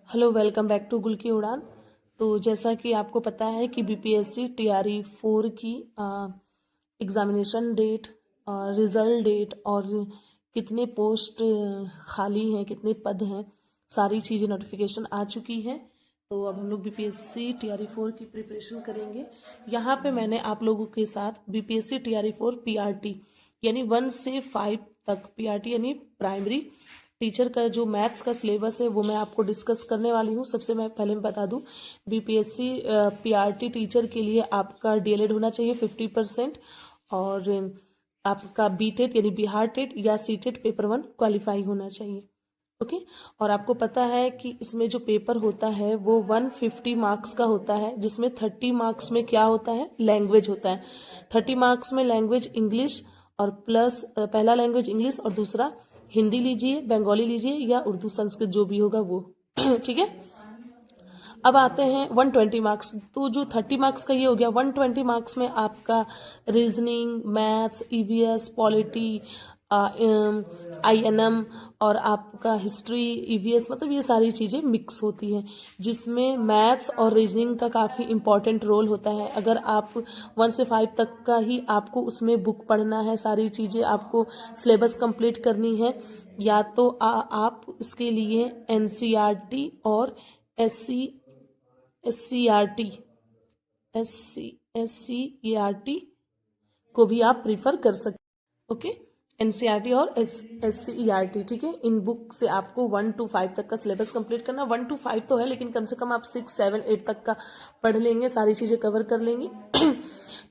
Hello, welcome back to गुल की उड़ान। तो जैसा कि आपको पता है कि बीपीएससी टीआरई 4 की एग्ज़ामिनेशन डेट, रिज़ल्ट डेट और कितने पोस्ट खाली हैं, कितने पद हैं, सारी चीज़ें नोटिफिकेशन आ चुकी हैं। तो अब हम लोग बीपीएससी टीआरई 4 की प्रिपरेशन करेंगे। यहाँ पे मैंने आप लोगों के साथ बीपीएससी टीआरई 4 पीआरटी यानी 1 से 5 तक, पीआरटी यानी प्राइमरी टीचर का जो मैथ्स का सिलेबस है वो मैं आपको डिस्कस करने वाली हूँ। सबसे मैं पहले बता दूँ, बीपीएससी पीआरटी टीचर के लिए आपका डीएलएड होना चाहिए 50% और आपका बीटेट यानी बिहार टेट या सीटेट पेपर 1 क्वालिफाई होना चाहिए। ओके और आपको पता है कि इसमें जो पेपर होता है वो 150 मार्क्स का होता है, जिसमें 30 मार्क्स में क्या होता है, लैंग्वेज होता है। 30 मार्क्स में लैंग्वेज इंग्लिश और प्लस पहला लैंग्वेज इंग्लिश और दूसरा हिंदी लीजिए, बंगाली लीजिए या उर्दू संस्कृत जो भी होगा वो ठीक है। अब आते हैं 120 मार्क्स। तो जो 30 मार्क्स का ये हो गया, 120 मार्क्स में आपका reasoning, maths, EVS, polity, INM और आपका हिस्ट्री, ईवीएस, मतलब ये सारी चीज़ें मिक्स होती हैं, जिसमें मैथ्स और रीजनिंग का काफ़ी इंपॉर्टेंट रोल होता है। अगर आप 1 से 5 तक का ही आपको उसमें बुक पढ़ना है, सारी चीज़ें आपको सिलेबस कंप्लीट करनी है, या तो आप इसके लिए एनसीईआरटी और एससीईआरटी को भी आप प्रीफर कर सकते। ओके, एनसीईआरटी और एससीईआरटी, ठीक है। इन बुक से आपको 1 to 5 तक का सिलेबस कंप्लीट करना। 1 to 5 तो है, लेकिन कम से कम आप 6, 7, 8 तक का पढ़ लेंगे, सारी चीज़ें कवर कर लेंगे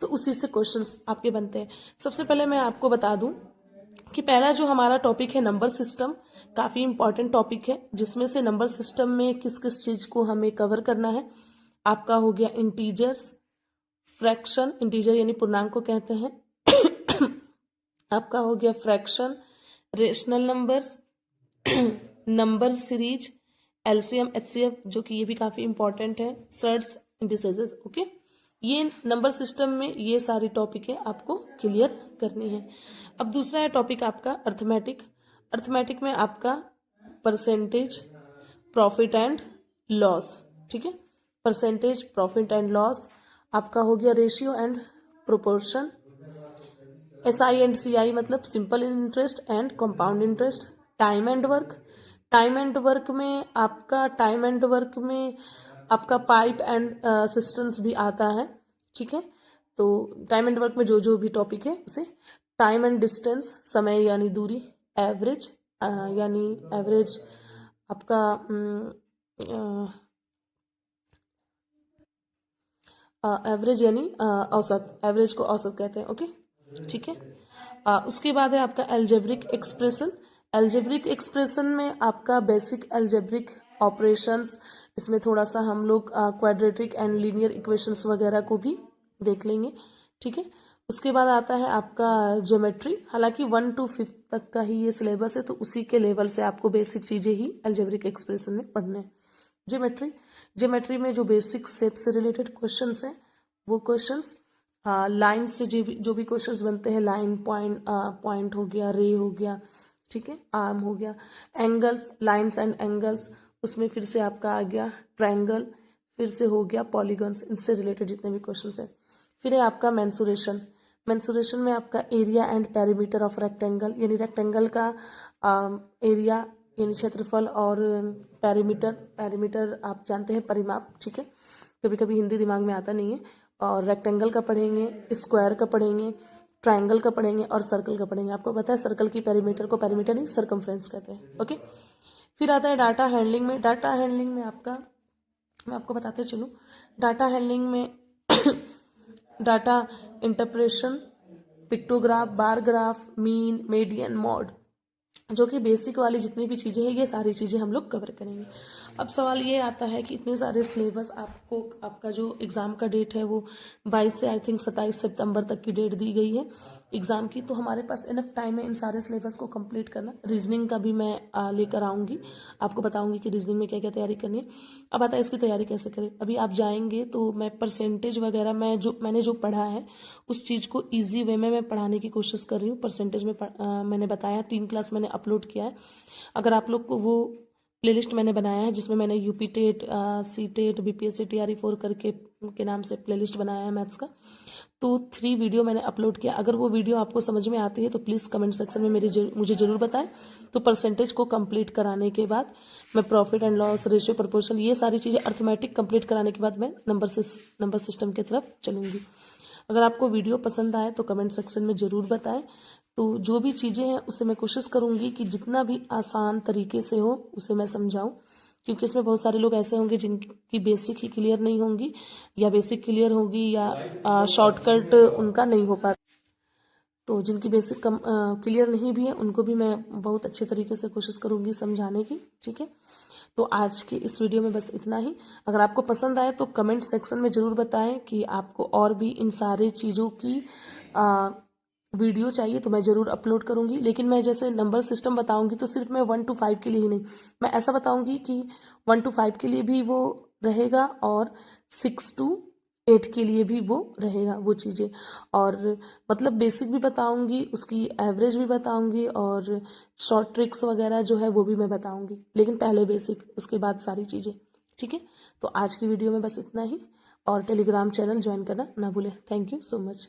तो उसी से क्वेश्चंस आपके बनते हैं। सबसे पहले मैं आपको बता दूं कि पहला जो हमारा टॉपिक है नंबर सिस्टम, काफ़ी इंपॉर्टेंट टॉपिक है, जिसमें से नंबर सिस्टम में किस किस चीज़ को हमें कवर करना है। आपका हो गया इंटीजर्स, फ्रैक्शन, इंटीजर यानी पूर्णांक को कहते हैं आपका हो गया fraction, rational numbers, number series, LCM, HCF, जो कि ये भी काफ़ी इंपॉर्टेंट है, सर्ट्स, इंडिसेस। ओके, ये नंबर सिस्टम में ये सारी टॉपिक है आपको क्लियर करनी है। अब दूसरा है टॉपिक आपका अर्थमेटिक। अर्थमेटिक में आपका परसेंटेज, प्रॉफिट एंड लॉस, ठीक है। परसेंटेज, प्रॉफिट एंड लॉस, आपका हो गया ratio and proportion, SI and CI मतलब simple interest and compound interest, time and work. Time and work में आपका पाइप एंड सिस्टम्स भी आता है, ठीक है। तो टाइम एंड वर्क में जो जो भी टॉपिक है उसे, टाइम एंड डिस्टेंस, समय यानी दूरी, एवरेज यानी एवरेज आपका एवरेज यानी औसत, एवरेज को औसत कहते हैं। ओके, ठीक है। उसके बाद है आपका एल्जेब्रिक एक्सप्रेशन। एल्जेब्रिक एक्सप्रेशन में आपका बेसिक एल्जेब्रिक ऑपरेशंस, इसमें थोड़ा सा हम लोग क्वाड्रेटिक एंड लीनियर इक्वेशंस वगैरह को भी देख लेंगे, ठीक है। उसके बाद आता है आपका ज्योमेट्री। हालांकि 1 to 5 तक का ही ये सिलेबस है, तो उसी के लेवल से आपको बेसिक चीज़ें ही एल्जेब्रिक एक्सप्रेशन में पढ़ने हैं। ज्योमेट्री में जो बेसिक शेप से रिलेटेड क्वेश्चंस हैं वो क्वेश्चंस, लाइन से जो भी क्वेश्चंस बनते हैं, लाइन, पॉइंट हो गया, रे हो गया, ठीक है, आर्म हो गया, एंगल्स, लाइंस एंड एंगल्स, उसमें फिर से आपका आ गया ट्रायंगल, फिर से हो गया पॉलीगन्स, इनसे रिलेटेड जितने भी क्वेश्चंस हैं। फिर है आपका मेंसुरेशन। मेंसुरेशन में आपका area and perimeter of rectangle, यानी रेक्टेंगल का एरिया यानी क्षेत्रफल, और पेरीमीटर आप जानते हैं परिमाप, ठीक है। कभी कभी हिंदी दिमाग में आता नहीं है। और रेक्टेंगल का पढ़ेंगे, स्क्वायर का पढ़ेंगे, ट्रायंगल का पढ़ेंगे और सर्कल का पढ़ेंगे। आपको पता है सर्कल की पेरीमीटर को पेरीमीटर नहीं सर्कमफ्रेंस कहते हैं। ओके, फिर आता है डाटा हैंडलिंग में। डाटा हैंडलिंग में आपका, मैं आपको बताते चलूँ, डाटा हैंडलिंग में data interpretation, pictograph, bar graph, mean, median, mod, जो कि बेसिक वाली जितनी भी चीज़ें हैं ये सारी चीज़ें हम लोग कवर करेंगे। अब सवाल ये आता है कि इतने सारे सिलेबस आपको, आपका जो एग्ज़ाम का डेट है वो 22 से आई थिंक 27 सितंबर तक की डेट दी गई है एग्ज़ाम की, तो हमारे पास इनफ टाइम है इन सारे सिलेबस को कंप्लीट करना। रीजनिंग का भी मैं लेकर आऊँगी, आपको बताऊँगी कि रीजनिंग में क्या क्या तैयारी करनी है। अब आता है इसकी तैयारी कैसे करें। अभी आप जाएंगे तो मैं परसेंटेज वगैरह मैंने जो पढ़ा है उस चीज़ को ईजी वे में मैं पढ़ाने की कोशिश कर रही हूँ। परसेंटेज में मैंने बताया 3 क्लास मैंने अपलोड किया है। अगर आप लोग को वो प्लेलिस्ट मैंने बनाया है जिसमें मैंने UP TET, CTET, BPSC TRE 4 करके के नाम से प्लेलिस्ट बनाया है मैथ्स का। तो 3 वीडियो मैंने अपलोड किया। अगर वो वीडियो आपको समझ में आती है तो प्लीज़ कमेंट सेक्शन में मुझे ज़रूर बताएं। तो परसेंटेज को कंप्लीट कराने के बाद मैं profit and loss, ratio, proportion, ये सारी चीज़ें अर्थमेटिक कंप्लीट कराने के बाद मैं नंबर सिस्टम की तरफ चलूँगी। अगर आपको वीडियो पसंद आए तो कमेंट सेक्शन में ज़रूर बताएं। तो जो भी चीज़ें हैं उसे मैं कोशिश करूँगी कि जितना भी आसान तरीके से हो उसे मैं समझाऊँ, क्योंकि इसमें बहुत सारे लोग ऐसे होंगे जिनकी बेसिक ही क्लियर नहीं होंगी, या बेसिक क्लियर होगी या शॉर्टकट उनका नहीं हो पाता। तो जिनकी बेसिक क्लियर नहीं भी है उनको भी मैं बहुत अच्छे तरीके से कोशिश करूँगी समझाने की। ठीक है, तो आज की इस वीडियो में बस इतना ही। अगर आपको पसंद आए तो कमेंट सेक्शन में ज़रूर बताएं कि आपको और भी इन सारे चीज़ों की वीडियो चाहिए तो मैं ज़रूर अपलोड करूँगी। लेकिन मैं जैसे नंबर सिस्टम बताऊँगी तो सिर्फ मैं 1 to 5 के लिए ही नहीं, मैं ऐसा बताऊँगी कि 1 to 5 के लिए भी वो रहेगा और 6 to 8 के लिए भी वो रहेगा वो चीज़ें। और मतलब बेसिक भी बताऊँगी, उसकी एवरेज भी बताऊँगी, और शॉर्ट ट्रिक्स वगैरह जो है वो भी मैं बताऊँगी, लेकिन पहले बेसिक, उसके बाद सारी चीज़ें। ठीक है, तो आज की वीडियो में बस इतना ही, और टेलीग्राम चैनल ज्वाइन करना ना भूलें। Thank you so much.